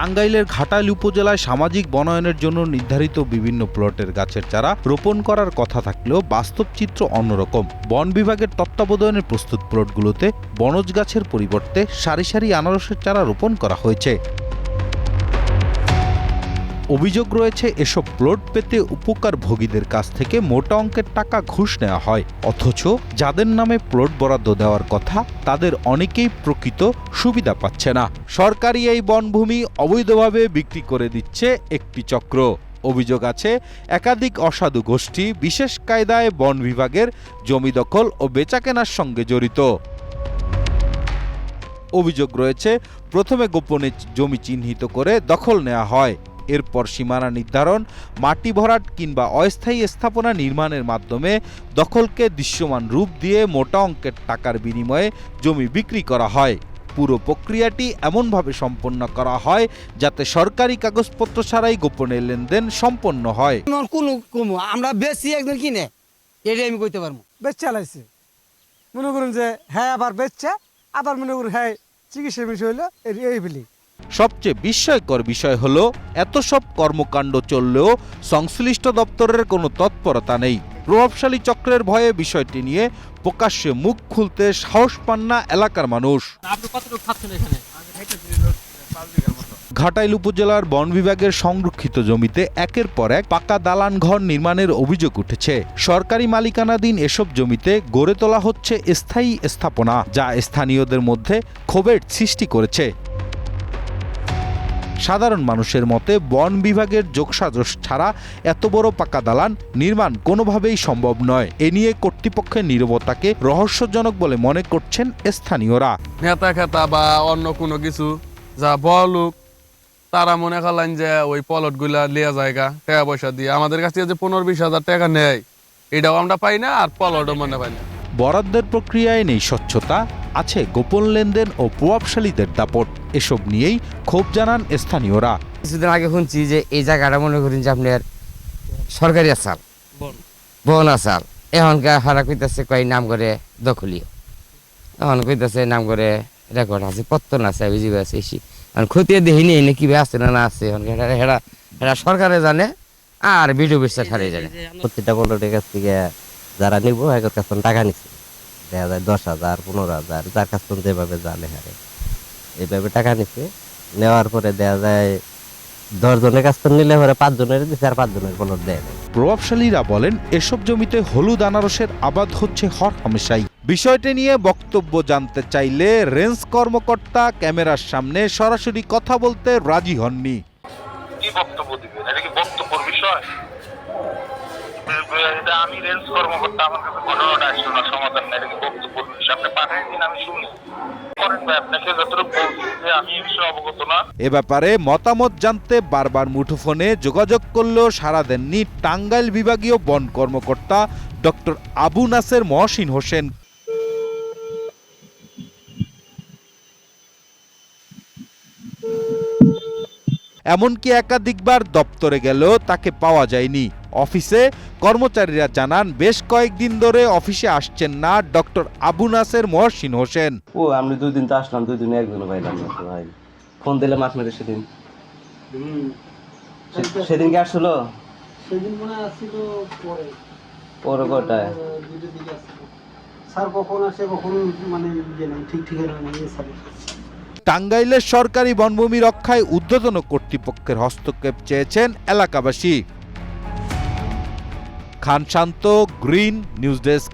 টাঙ্গাইলের ঘাটাইল উপজেলায় সামাজিক বনায়নের জন্য নির্ধারিত বিভিন্ন প্লটের গাছের চারা রোপণ করার কথা থাকলেও বাস্তব চিত্র অন্যরকম। বন বিভাগের তত্ত্বাবধানে প্রস্তুত প্লটগুলোতে বনজ গাছের পরিবর্তে সারি সারি আনারসের চারা রোপণ করা হয়েছে। অভিযোগ রয়েছে এসব প্লট পেতে উপকারভোগীদের কাছ থেকে মোটা অঙ্কের টাকা ঘুষ নেওয়া হয়, অথচ যাদের নামে প্লট বরাদ্দ দেওয়ার কথা তাদের অনেকেই প্রকৃত সুবিধা পাচ্ছে না। সরকারি এই বনভূমি অবৈধভাবে বিক্রি করে দিচ্ছে একটি চক্র। অভিযোগ আছে একাধিক অসাধু গোষ্ঠী বিশেষ কায়দায় বন বিভাগের জমি দখল ও বেচাকেনার সঙ্গে জড়িত। অভিযোগ রয়েছে প্রথমে গোপনে জমি চিহ্নিত করে দখল নেওয়া হয়, এরপর সীমানা নির্ধারণ, মাটি ভরাট কিংবা অস্থায়ী স্থাপনা নির্মাণের মাধ্যমে দখলকে দৃশ্যমান রূপ দিয়ে মোটা অঙ্কের টাকার বিনিময়ে জমি বিক্রি করা হয়। পুরো প্রক্রিয়াটি এমনভাবে সম্পন্ন করা হয় যাতে সরকারি কাগজপত্র ছাড়াই গোপনে লেনদেন সম্পন্ন হয়। আমরা বেশি একজন কিনে এটাই আমি কইতে পারবো। বেচ চালাইছে, মনে করুন যে হ্যাঁ আবার বেচছে, আবার মনে করুন হ্যাঁ চিকিৎসার বিষয় হলো এই বলি। সবচেয়ে বিস্ময়কর বিষয় হলো এত সব কর্মকাণ্ড চললেও সংশ্লিষ্ট দপ্তরের কোনো তৎপরতা নেই। প্রভাবশালী চক্রের ভয়ে বিষয়টি নিয়ে প্রকাশ্যে মুখ খুলতে সাহস পান না এলাকার মানুষ। ঘাটাইল উপজেলার বন বিভাগের সংরক্ষিত জমিতে একের পর এক পাকা দালান ঘর নির্মাণের অভিযোগ উঠেছে। সরকারি মালিকানাধীন এসব জমিতে গড়ে তোলা হচ্ছে স্থায়ী স্থাপনা, যা স্থানীয়দের মধ্যে ক্ষোভের সৃষ্টি করেছে। সাধারণ মানুষের মতে বন বিভাগের যোগসাজশ ছাড়া এত বড় পাকা দালান নির্মাণ কোনোভাবেই সম্ভব নয়। এ নিয়ে কর্তৃপক্ষের নীরবতাকে রহস্যজনক বলে মনে করছেন স্থানীয়রা। নেতা খেতা বা অন্য কোনো কিছু যা বলুক তারা মনে করলেন যে ওই প্লট গুলা লিয়া জায়গা টাকা পয়সা দিয়ে আমাদের কাছ থেকে যে 15-20 হাজার টাকা নেয় এটাও আমরা পাই না, আর প্লটও মনে পাই না। বরাদ্দের প্রক্রিয়ায় নেই স্বচ্ছতা, আছে গোপন লেনদেন ও প্রভাবশালীদের দাপট। এসব নিয়েই ক্ষোভ জানান স্থানীয়রা। কিছুদিন আগে শুনছি যে এই জায়গাটা মনে করেন যে আপনার সরকারি আসাল বন আসাল, এখনকার হারা কইতাছে কয় নাম করে দখলীয়, এখন কইতাছে নাম করে রেকর্ড আছে, পত্তন আছে, অভিযোগ আছে, খতিয়ে দেখিনি এনে কিভাবে আছে না আছে হেরা সরকারে জানে আর ভিডিও বিশ্বাস হারিয়ে জানে। প্রত্যেকটা প্লটের কাছ থেকে যারা নিব এর কাছ থেকে টাকা নিচ্ছে, দেখা যায় 10,000 15,000, যার কাছ থেকে যেভাবে জানে হারে এইভাবে টাকা নিচ্ছে। নেওয়ার পরে দেখা যায় 10 জনের কাছ থেকে নিলে পরে 5 জনের দিচ্ছে আর 5 জনের প্লট দেয় না। প্রভাবশালীরা বলেন এসব জমিতে হলুদ আনারসের আবাদ হচ্ছে হর হামেশাই। বিষয়টি নিয়ে বক্তব্য জানতে চাইলে রেঞ্জ কর্মকর্তা ক্যামেরার সামনে সরাসরি কথা বলতে রাজি হননি। কি বক্তব্য দিবেন? এটা কি বক্তব্যের বিষয়? এটা আমি রেঞ্জ কর্মকর্তা, আমার কাছে ঘটনাটা আসলো না, সমাধান না, এটা কি বক্তব্যের বিষয়? আপনি পাঠাই দিন, আমি শুনি। করেন ভাই, আপনাকে যতটুকু বলছি যে আমি এই বিষয়ে অবগত না। এ ব্যাপারে মতামত জানতে বারবার মুঠোফোনে যোগাযোগ করলেও সাড়া দেননি টাঙ্গাইল বিভাগীয় বন কর্মকর্তা ডক্টর আবু নাসের মহসিন হোসেন। এমনকি একাধিকবার দপ্তরে গেলেও তাকে পাওয়া যায়নি। অফিসে কর্মচারীরা জানান বেশ কয়েকদিন ধরে অফিসে আসছেন না ডক্টর আবু নাসের মহসিন হোসেন। আমি 2 দিন তো আসলাম, 2 দিনে একজনও পাইলাম না ভাই। ফোন দিলে মাছ মেরে সেদিন সেদিন কি আসলো? সেদিন মনে আসছিল পরে কটায় স্যার কখন আসে কখন মানে ঠিক ঠিকানা নেই স্যার। টাঙ্গাইলের সরকারি বনভূমি রক্ষায় ঊর্ধ্বতন কর্তৃপক্ষের হস্তক্ষেপ চেয়েছেন এলাকাবাসী। খান শান্ত, গ্রিন নিউজ ডেস্ক।